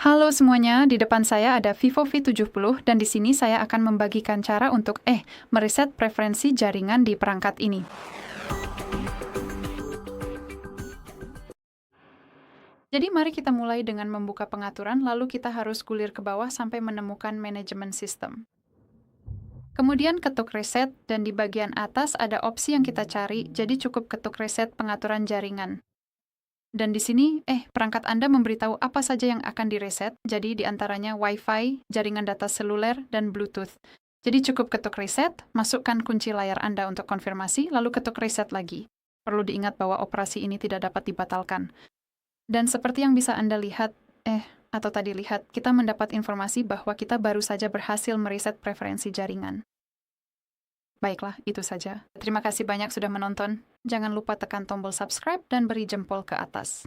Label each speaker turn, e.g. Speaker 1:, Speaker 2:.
Speaker 1: Halo semuanya, di depan saya ada VIVO V70 dan di sini saya akan membagikan cara untuk mereset preferensi jaringan di perangkat ini. Jadi mari kita mulai dengan membuka pengaturan, lalu kita harus gulir ke bawah sampai menemukan manajemen sistem. Kemudian ketuk reset dan di bagian atas ada opsi yang kita cari, jadi cukup ketuk reset pengaturan jaringan. Dan di sini, perangkat Anda memberitahu apa saja yang akan direset, jadi di antaranya Wi-Fi, jaringan data seluler, dan Bluetooth. Jadi cukup ketuk reset, masukkan kunci layar Anda untuk konfirmasi, lalu ketuk reset lagi. Perlu diingat bahwa operasi ini tidak dapat dibatalkan. Dan seperti yang bisa Anda lihat, kita mendapat informasi bahwa kita baru saja berhasil mereset preferensi jaringan. Baiklah, itu saja. Terima kasih banyak sudah menonton. Jangan lupa tekan tombol subscribe dan beri jempol ke atas.